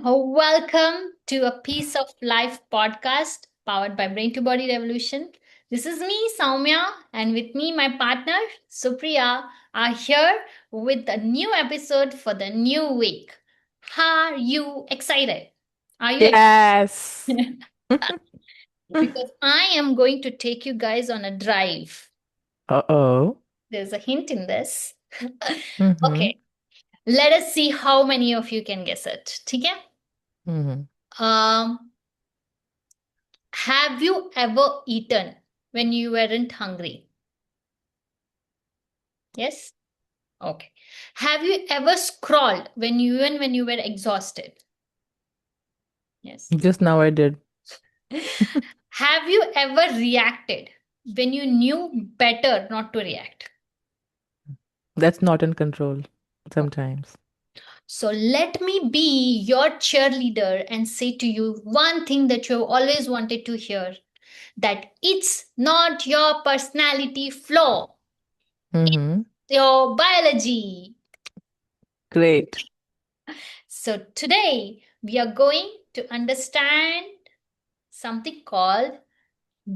Welcome to a Piece of Life podcast powered by Brain to Body Revolution. This is me, Saumya, and with me, my partner, Supriya, are here with a new episode for the new week. Are you excited? Are you Yes. excited? Because I am going to take you guys on a drive. Uh-oh. There's a hint in this. Mm-hmm. Okay, let us see how many of you can guess it. Okay? Mm-hmm. Have you ever eaten when you weren't hungry? Yes? Okay. Have you ever scrolled even when you were exhausted? Yes. Just now I did. Have you ever reacted when you knew better not to react? That's not in control Okay. sometimes. So let me be your cheerleader and say to you one thing that you've always wanted to hear, that it's not your personality flaw, Mm-hmm. your biology. Great. So today we are going to understand something called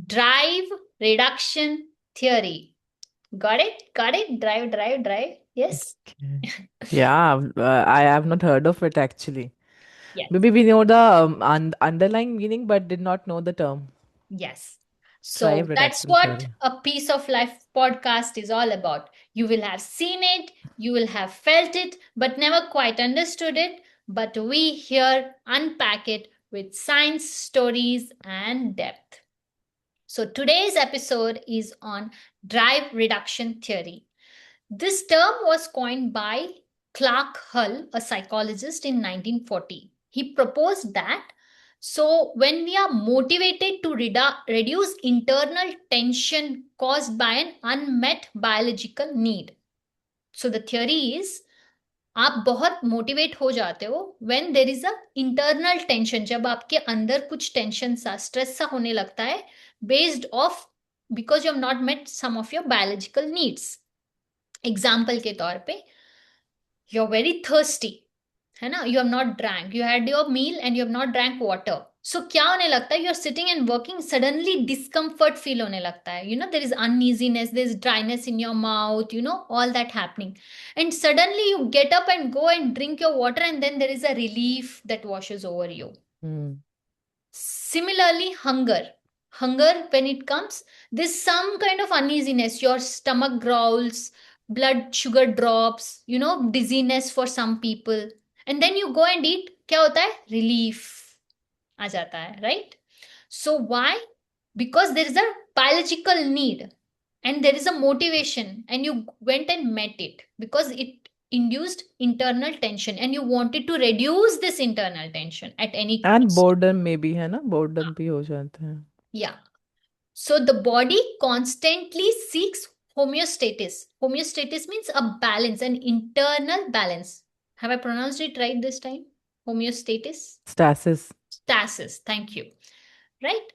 drive reduction theory. Got it? Got it? Drive, drive, drive. Yes? Okay. Yeah, I have not heard of it actually. Yes. Maybe we know the underlying meaning, but did not know the term. Yes. Drive So that's reduction what theory. a Piece of Life podcast is all about. You will have seen it, you will have felt it, but never quite understood it. But we here unpack it with science, stories, and depth. So today's episode is on drive reduction theory. This term was coined by Clark Hull, a psychologist in 1940. He proposed that so when we are motivated to reduce internal tension caused by an unmet biological need. So the theory is आप बहुत motivate हो जाते हो when there is a internal tension, जब आपके अंदर कुछ tension सा स्ट्रेस सा होने लगता है based off because you have not met some of your biological needs. Example के तौर पे यू आर वेरी थर्स्टी, है ना, you have not drank, you had your meal and you have not drank water. So क्या होने लगता है, you are sitting and working, suddenly discomfort feel होने लगता है, you know there is uneasiness, there is dryness in your mouth, you know all that happening. And suddenly you get up and go and drink your water, and then there is a relief that washes over you. Mm. Similarly, hunger, when it comes, there's some kind of uneasiness, your stomach growls, blood sugar drops, you know, dizziness for some people, and then you go and eat, क्या होता है, relief आ जाता है, right? So why? Because there is a biological need and there is a motivation, and you went and met it because it induced internal tension and you wanted to reduce this internal tension at any And cost. boredom maybe है ना boredom भी हो जाता है. Yeah. So the body constantly seeks homeostasis. Homeostasis means a balance, an internal balance. Have I pronounced it right this time? Homeostasis? Stasis. Stasis. Thank you. Right?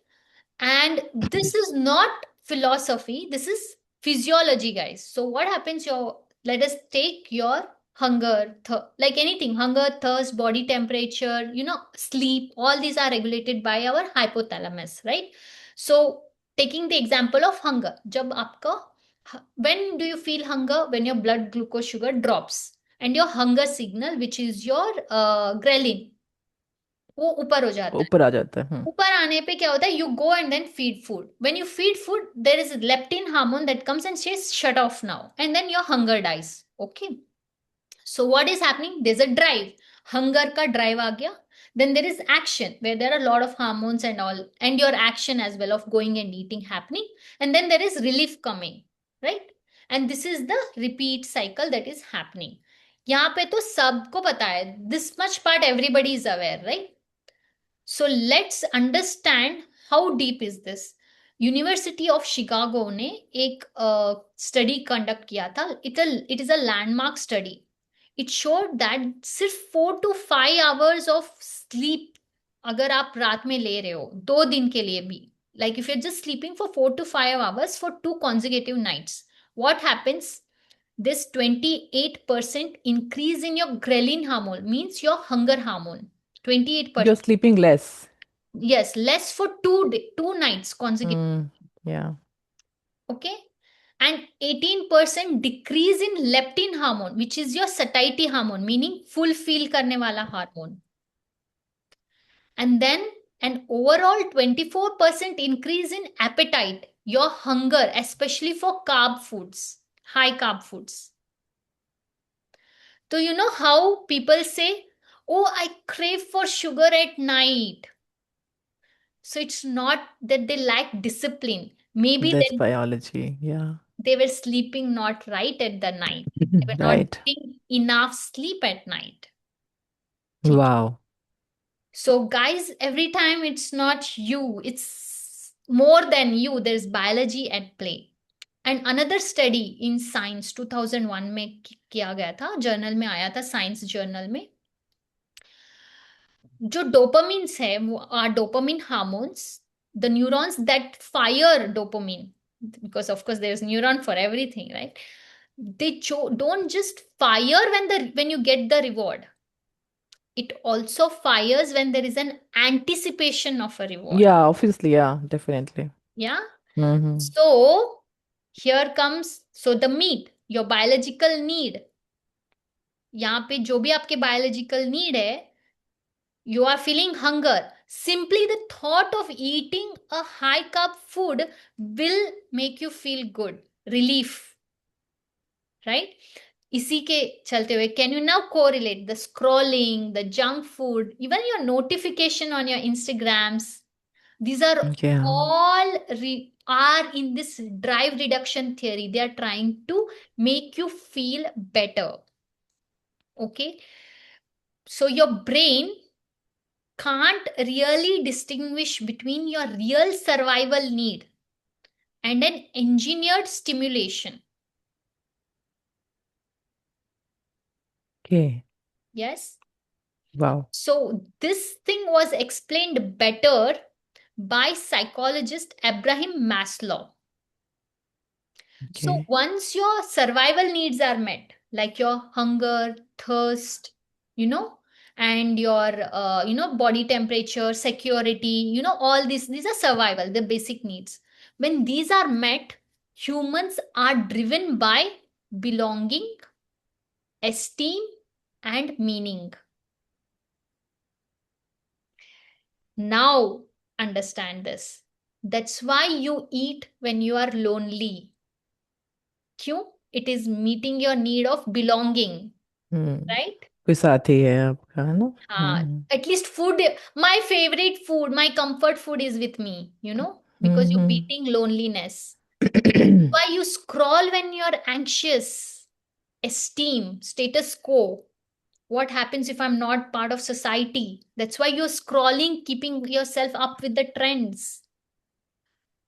And this is not philosophy, this is physiology, guys. So what happens, your, let us take your hunger, like anything, hunger, thirst, body temperature, you know, sleep, all these are regulated by our hypothalamus, right? So taking the example of hunger, jab aapka, when do you feel hunger? When your blood glucose sugar drops and your hunger signal, which is your ghrelin, वो ऊपर हो जाता है. ऊपर आ जाता है. ऊपर आने पे क्या होता है, you go and then feed food. When you feed food there is leptin hormone that comes and says shut off now, and then your hunger dies. Okay. So what is happening, there is a drive, hunger का drive आ गया. Then there is action where there are a lot of hormones and all, and your action as well of going and eating happening, and then there is relief coming, right? And this is the repeat cycle that is happening. यहाँ पे तो सबको पता है, this much part everybody is aware, right? So let's understand how deep is this. University of Chicago ने एक study conduct किया था. It is a landmark study. It showed that सिर्फ 4 to 5 hours ऑफ स्लीप अगर आप रात में ले रहे हो 2 दिन के लिए भी, like if you're just sleeping for 4 to 5 hours for 2 consecutive nights, what happens, this 28% increase in your ghrelin hormone, means your hunger hormone. You're 28%. sleeping less. Yes, less for 2 nights consecutive. Mm, yeah. Okay. And 18% decrease in leptin hormone, which is your satiety hormone, meaning fulfill karne wala hormone. And then an overall 24% increase in appetite, your hunger, especially for carb foods, high carb foods. So, you know how people say, oh, I crave for sugar at night. So, it's not that they lack discipline. Maybe That's then biology. Yeah. they were sleeping not right at the night. They were not Right. getting enough sleep at night. ठीक है? Wow. So, guys, every time it's not you, it's more than you. There's biology at play. And another study in Science 2001 में किया गया था, journal में आया था, science journal में. जो डोपामिन्स है वो are dopamine hormones, the neurons that fire dopamine, because of course there's neuron for everything, right? They don't just fire when you get the reward. It also fires when there is an anticipation of a reward. Yeah, obviously. Yeah, definitely. Yeah. Mm-hmm. So here comes, so the meat, your biological need. यहाँ पे जो भी आपके biological need है, you are feeling hunger. Simply the thought of eating a high carb food will make you feel good, relief, right? इसी के चलते हुए, can you now correlate the scrolling, the junk food, even your notification on your Instagrams? These are Yeah. all are in this drive reduction theory. They are trying to make you feel better. Okay. So your brain can't really distinguish between your real survival need and an engineered stimulation. Okay. Yes. Wow. So this thing was explained better by psychologist Abraham Maslow. So Okay. once your survival needs are met, like your hunger, thirst, you know, and your body temperature, security, all these are survival, the basic needs. When these are met, humans are driven by belonging, esteem, and meaning. Now understand this. That's why you eat when you are lonely. क्यों? It is meeting your need of belonging, Hmm. right? कोई साथी है आपका है ना? हाँ, at least food, my favorite food, my comfort food is with me, because you're Mm-hmm. beating loneliness. Why you scroll when you're anxious? Esteem, status quo. What happens if I'm not part of society? That's why you're scrolling, keeping yourself up with the trends.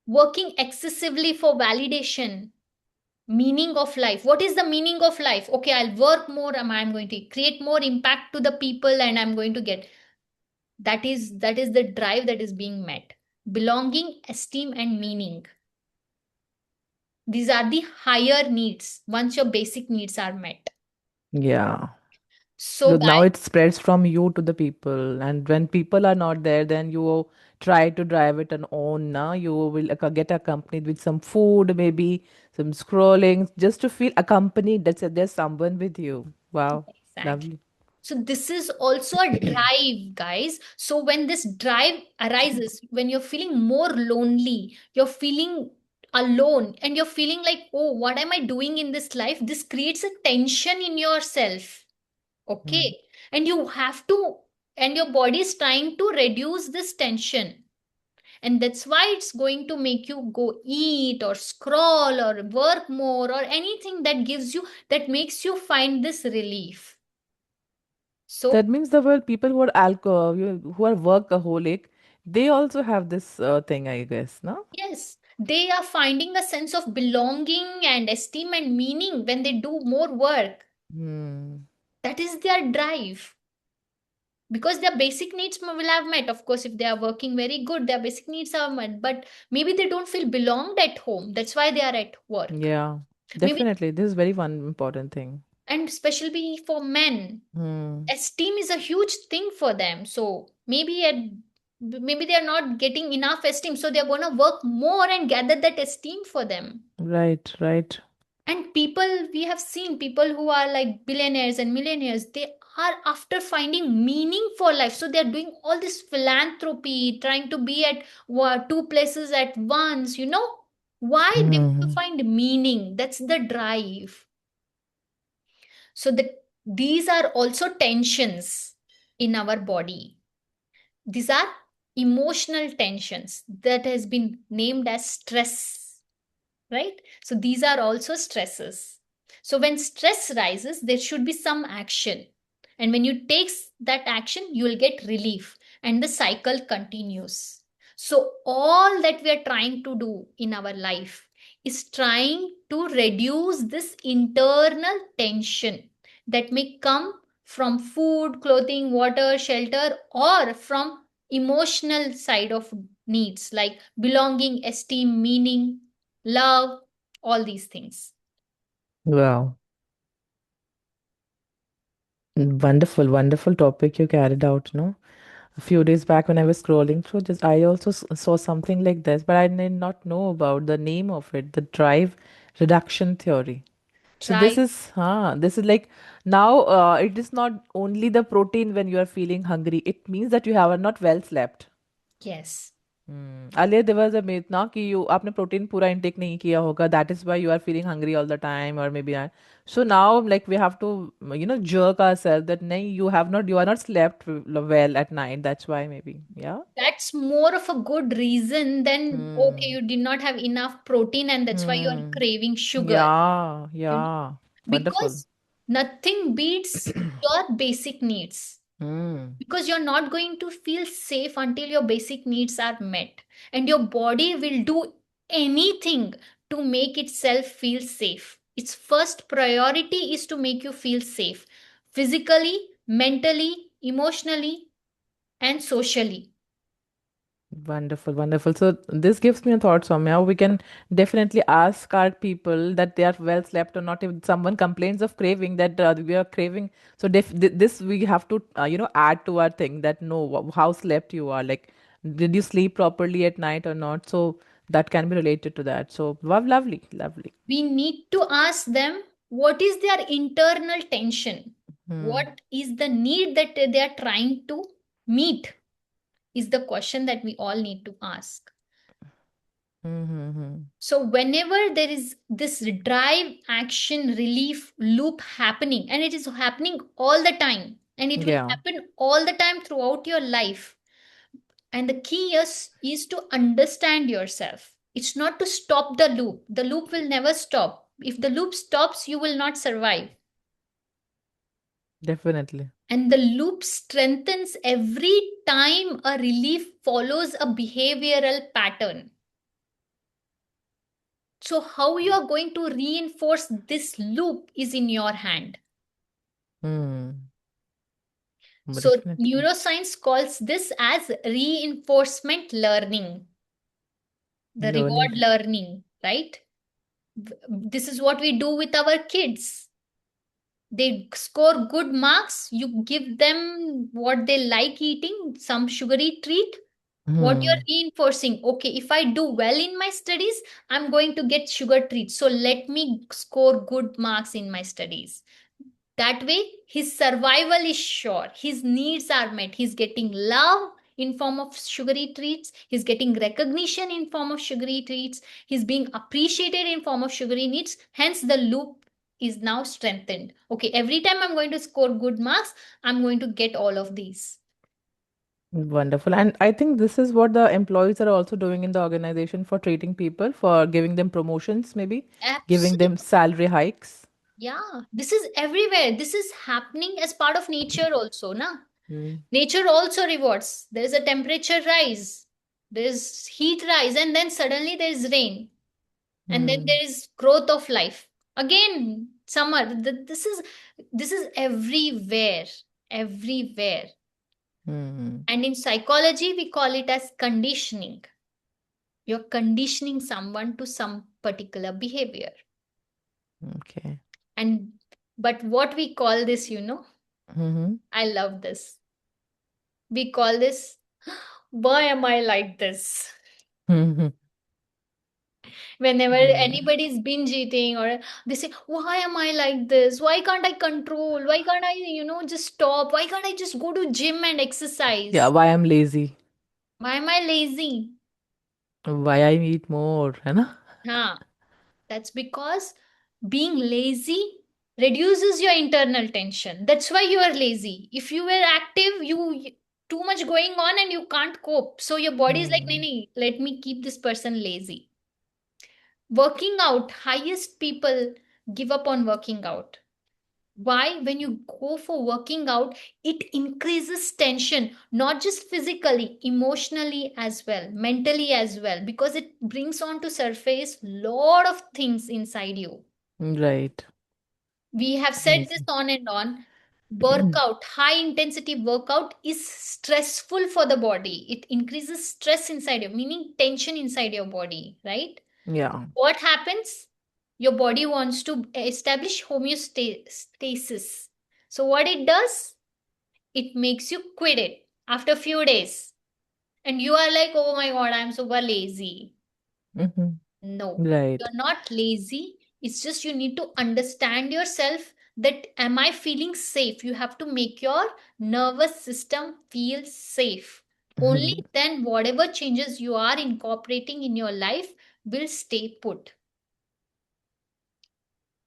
Working excessively for validation. Meaning of life. What is the meaning of life? Okay, I'll work more, I'm going to create more impact to the people, and I'm going to get. That is the drive that is being met. Belonging, esteem, and meaning. These are the higher needs once your basic needs are met. Yeah. So So now guys, it spreads from you to the people, and when people are not there, then you try to drive it on own. Now you will get accompanied with some food, maybe some scrolling, just to feel accompanied. That's there's someone with you. Wow, exactly. lovely. So this is also a drive, guys. So when this drive arises, when you're feeling more lonely, you're feeling alone, and you're feeling like, oh, what am I doing in this life? This creates a tension in yourself. Mm. Okay. And you have to, and your body is trying to reduce this tension. And that's why it's going to make you go eat or scroll or work more or anything that gives you, that makes you find this relief. That So means the world people who are alcohol, who are workaholic, they also have this thing, I guess. No. yes, they are finding a sense of belonging and esteem and meaning when they do more work. Hmm. That is their drive. Because their basic needs will have met. Of course, if they are working very good, their basic needs are met. But maybe they don't feel belonged at home. That's why they are at work. Yeah, Maybe, definitely. This is very one important thing. And especially for men, Hmm. esteem is a huge thing for them. So maybe they are not getting enough esteem, so they're going to work more and gather that esteem for them. Right, right. And people, we have seen people who are like billionaires and millionaires, they are after finding meaning for life, so they're doing all this philanthropy, trying to be at two places at once, why they want to Hmm. find meaning. That's the drive. So these are also tensions in our body. These are emotional tensions that has been named as stress, right? So these are also stresses. So when stress rises, there should be some action. And when you take that action, you will get relief and the cycle continues. So all that we are trying to do in our life is trying to reduce this internal tension that may come from food, clothing, water, shelter, or from emotional side of needs like belonging, esteem, meaning, love, all these things. Wow. Wonderful, wonderful topic you carried out, no? A few days back when I was scrolling through, just I also saw something like this, but I did not know about the name of it, the drive reduction theory. So Try. this is like now it is not only the protein when you are feeling hungry. It means that you have not well slept. Yes. Earlier there was a myth ना कि you आपने protein पूरा intake नहीं किया होगा, that is why you are feeling hungry all the time or maybe not. So now like we have to jerk ourselves that नहीं, you are not slept well at night, that's why maybe, yeah. That's more of a good reason than, okay, Hmm. you did not have enough protein and that's why you're Hmm. craving sugar. Yeah, You know, yeah. Wonderful. because nothing beats your basic needs. Hmm. Because you're not going to feel safe until your basic needs are met. And your body will do anything to make itself feel safe. Its first priority is to make you feel safe physically, mentally, emotionally, and socially. Wonderful, wonderful. So this gives me a thought, Soumya. We can definitely ask our people that they are well slept or not. If someone complains of craving, that we are craving, so this we have to add to our thing that no, how slept you are. Like, did you sleep properly at night or not? So that can be related to that. So wow, lovely, lovely. We need to ask them what is their internal tension? Hmm. What is the need that they are trying to meet? Is the question that we all need to ask. Hmm. Hmm. Hmm. So, whenever there is this drive, action, relief loop happening, and it is happening all the time, and it will Yeah, happen all the time throughout your life. And the key is to understand yourself. It's not to stop the loop. The loop will never stop. If the loop stops, you will not survive. definitely. And the loop strengthens every time a relief follows a behavioral pattern. So, how you are going to reinforce this loop is in your hand. Hmm. So, Definitely. neuroscience calls this as reinforcement learning, the Learning. reward learning, right? This is what we do with our kids. They score good marks, you give them what they like eating, some sugary treat. What you're Hmm. reinforcing, okay, if I do well in my studies, I'm going to get sugar treats. So let me score good marks in my studies. That way, his survival is sure. His needs are met. He's getting love in form of sugary treats. He's getting recognition in form of sugary treats. He's being appreciated in form of sugary needs. Hence, the loop is now strengthened. Okay, every time I'm going to score good marks, I'm going to get all of these. Wonderful. And I think this is what the employees are also doing in the organization for treating people, for giving them promotions, maybe giving them Absolutely. salary hikes. Yeah, this is everywhere. This is happening as part of nature also, na? Mm. Nature also rewards. There is a temperature rise, there is heat rise, and then suddenly there is rain, and then Hmm. there is growth of life. Again, summer. This is everywhere, everywhere. Hmm. And in psychology, we call it as conditioning. You're conditioning someone to some particular behavior. Okay. And But what we call this, Mm-hmm. I love this. We call this, why am I like this? Mm-hmm. Whenever Yeah. anybody's binge eating, or they say, why am I like this? Why can't I control? Why can't I, just stop? Why can't I just go to gym and Yeah, exercise? why I'm lazy. Why am I lazy? Why I eat more, है ना? Huh. That's because being lazy reduces your internal tension. That's why you are lazy. If you were active, too much going on and you can't cope. So your body is like, nee, Hmm. nee, let me keep this person lazy. Working out, highest people give up on working out. Why? When you go for working out, it increases tension, not just physically, emotionally as well, mentally as well, because it brings on to surface lot of things inside you. Right. We have said this Amazing. on and on. Workout, high intensity workout is stressful for the body. It increases stress inside you, meaning tension inside your body, right? Yeah. What happens? Your body wants to establish homeostasis. So what it does? It makes you quit it after a few days. And you are like, oh my god, I'm super lazy. Mm-hmm. No, Right. you're not lazy. It's just you need to understand yourself, that am I feeling safe? You have to make your nervous system feel safe. Only Mhm. then, whatever changes you are incorporating in your life will stay put.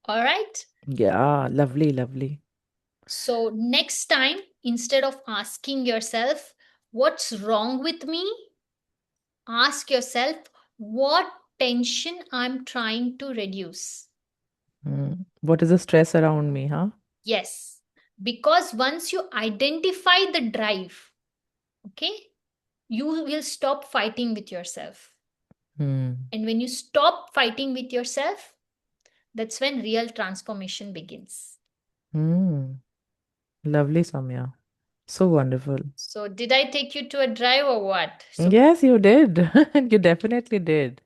All right. Yeah, lovely, lovely. So, next time, instead of asking yourself, what's wrong with me? Ask yourself, what tension I'm trying to reduce. Mm. What is the stress around me, huh? Yes, because once you identify the drive, okay, you will stop fighting with yourself. Hmm. And when you stop fighting with yourself, that's when real transformation begins. Hmm. Lovely, Samya. So wonderful. So, did I take you to a drive or what? So, Yes, you did. You definitely did.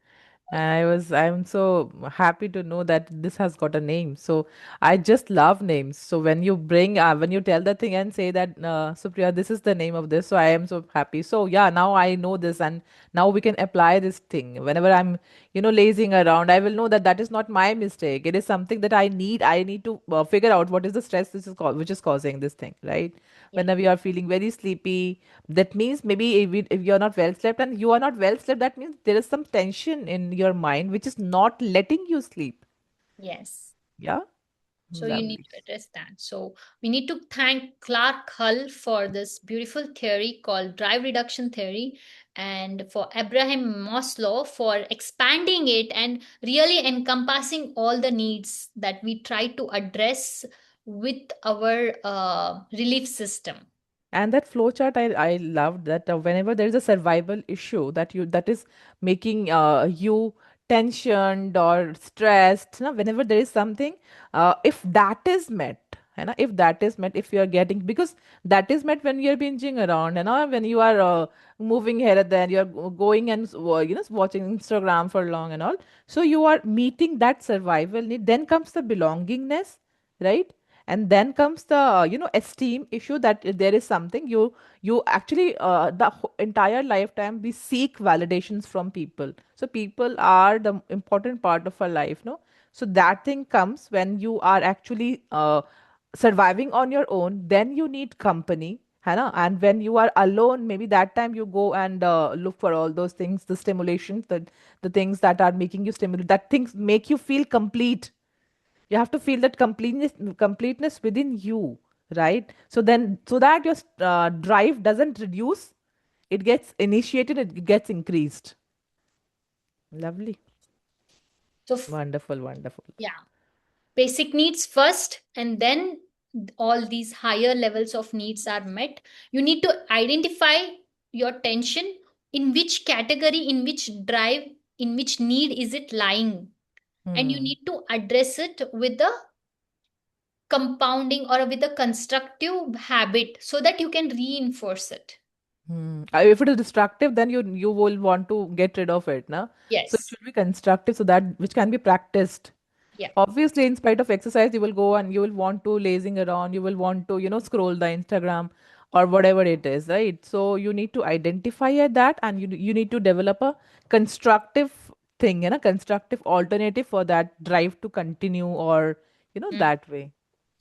I'm so happy to know that this has got a name. So I just love names. So when you tell the thing and say that, Supriya, this is the name of this. So I am so happy. So yeah, now I know this, and now we can apply this thing. Whenever I'm, lazing around, I will know that that is not my mistake. It is something that I need to figure out what is the stress which is causing this thing, right? yeah, Whenever you are feeling very sleepy, that means maybe if you're not well slept and you are not well slept, that means there is some tension in your mind which is not letting you sleep. yes. Yeah, So you need lovely. to address that. So we need to thank Clark Hull for this beautiful theory called drive reduction theory, and for Abraham Maslow for expanding it and really encompassing all the needs that we try to address with our relief system. And that flowchart, I loved that, whenever there is a survival issue that is making you tensioned or stressed, whenever there is something, if that is met, if that is met, if you are getting, because that is met when you are binging around, when you are moving here and there, you are going and watching Instagram for long and all. So you are meeting that survival need. Then comes the belongingness, right? And then comes the esteem issue, that there is something you actually, entire lifetime we seek validations from people, so people are the important part of our life, no? So that thing comes when you are actually surviving on your own, then you need company, है ना? And when you are alone, maybe that time you go and look for all those things, the stimulations, the things that are making you stimulate, that things make you feel complete. You have to feel that completeness within you, right? So then, so that your drive doesn't reduce, it gets initiated, it gets increased. Lovely. So Wonderful, wonderful. yeah, basic needs first, and then all these higher levels of needs are met. You need to identify your tension, in which category, in which drive, in which need is it lying, and you Hmm. need to address it with a compounding or with a constructive habit so that you can reinforce it. Hmm. If it is destructive, then you will want to get rid of it, na? So it Yes. should be constructive, so that which can be practiced. Yeah. Obviously, in spite of exercise, you will go and you will want to lazing around, you will want to, scroll the Instagram or whatever it is, right? So you need to identify at that, and you need to develop a constructive thing, constructive alternative for that drive to continue, or that way.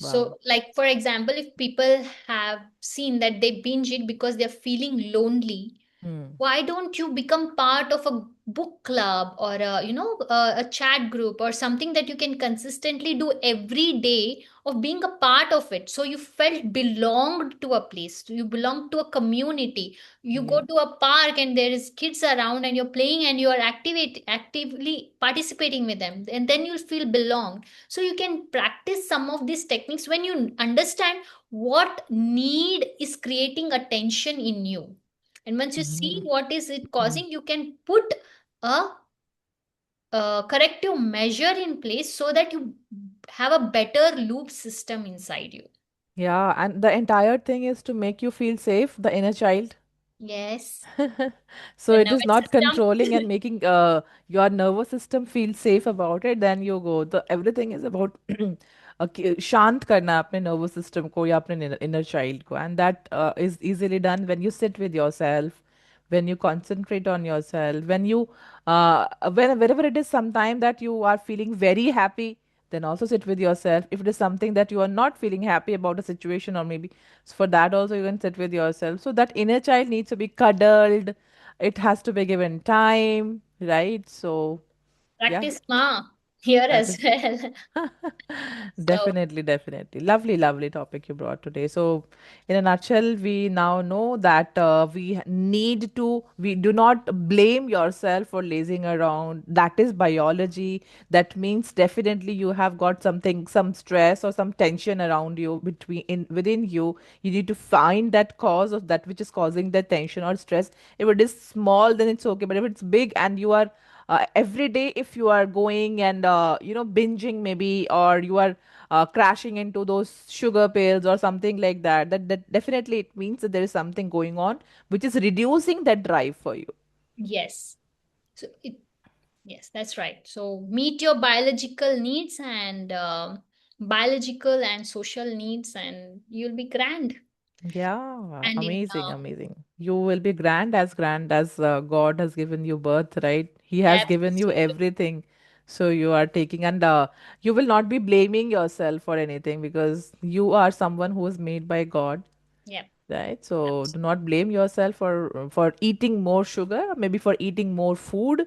Wow. So, like for example, if people have seen that they binge it because they're feeling lonely, Hmm. why don't you become part of a book club or a chat group or something that you can consistently do every day of being a part of it, so you felt belonged to a place, you belong to a community. You go Yeah. to a park and there is kids around and you're playing and you're actively participating with them, and then you'll feel belonged. So you can practice some of these techniques when you understand what need is creating a tension in you, and once you see Mhm. what is it Mm. causing, you can put a, corrective measure in place so that you have a better loop system inside you. Yeah, and the entire thing is to make you feel safe, the inner child. Yes, So the it is nervous not system. controlling and making your nervous system feel safe about it. Then you go. The everything is about शांत करना अपने nervous system को या अपने inner child को, and that is easily done when you sit with yourself, when you concentrate on yourself, when you wherever it is, sometime that you are feeling very happy, then also sit with yourself. If it is something that you are not feeling happy about a situation, or maybe, so for that also you can sit with yourself. So that inner child needs to be cuddled. It has to be given time, right? So yeah, Practice ma here that as is well. So definitely, definitely. Lovely, lovely topic you brought today. So, in a nutshell, we now know that we do not blame yourself for lazing around. That is biology. That means definitely you have got something, some stress or some tension around you, within you. You need to find that cause of that which is causing the tension or stress. If it is small, then it's okay. But if it's big and you are every day, if you are going and binging maybe, or you are crashing into those sugar pills or something like that, that definitely it means that there is something going on which is reducing that drive for you. yes, so it, yes, that's right. So meet your biological needs and biological and social needs, and you'll be grand. Yeah, And in amazing, amazing. You will be grand as God has given you birth, right? He has given you absolutely, everything. So you are taking, and you will not be blaming yourself for anything, because you are someone who is made by God, yeah, right? So do absolutely. not blame yourself for eating more sugar, maybe for eating more food.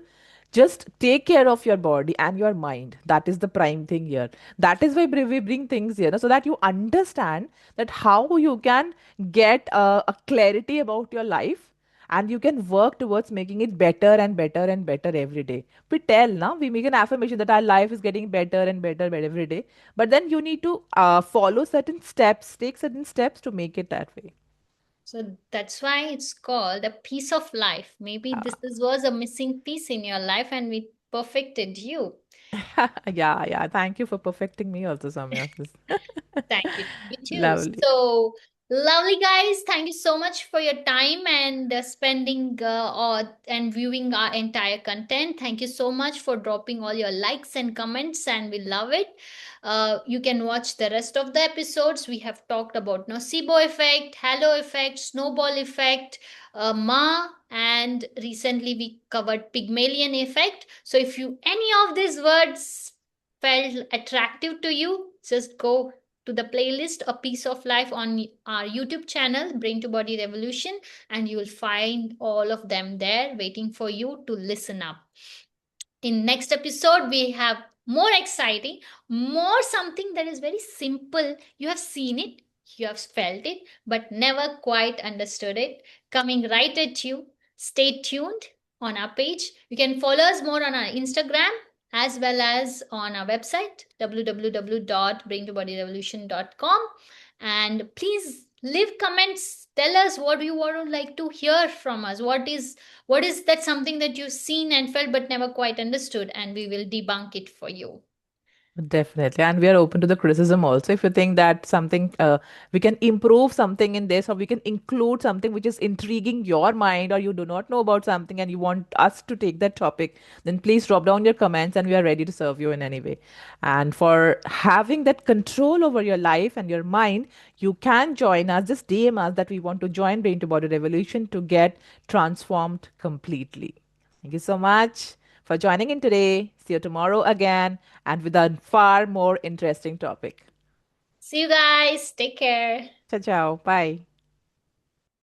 Just take care of your body and your mind. That is the prime thing here. That is why we bring things here, so that you understand that how you can get a clarity about your life, and you can work towards making it better and better and better every day. We tell now, we make an affirmation that our life is getting better and better every day, but then you need to follow certain steps, take certain steps to make it that way. So that's why it's called a piece of life. Maybe this was a missing piece in your life and we perfected you. Yeah, yeah. Thank you for perfecting me also, Samya. Thank you. You too. Lovely. So lovely, guys. Thank you so much for your time and spending and viewing our entire content. Thank you so much for dropping all your likes and comments, and we love it. You can watch the rest of the episodes. We have talked about nocebo effect, halo effect, snowball effect, ma, and recently we covered pygmalion effect. So if you any of these words felt attractive to you, just go to the playlist A Piece of Life on our YouTube channel, Brain to Body Revolution, and you will find all of them there waiting for you to listen up. In next episode, we have more exciting, more something that is very simple. You have seen it, you have felt it, but never quite understood it. Coming right at you. Stay tuned on our page. You can follow us more on our Instagram as well as on our website www.braintobodyrevolution.com, and please leave comments, tell us what you would like to hear from us. What is that something that you've seen and felt but never quite understood, and we will debunk it for you. Definitely. And we are open to the criticism also. If you think that something, we can improve something in this, or we can include something which is intriguing your mind, or you do not know about something and you want us to take that topic, then please drop down your comments and we are ready to serve you in any way. And for having that control over your life and your mind, you can join us, just DM us that we want to join Brain to Body Revolution to get transformed completely. Thank you so much for joining in today. See you tomorrow again and with a far more interesting topic. See you guys. Take care. Ciao, ciao. Bye.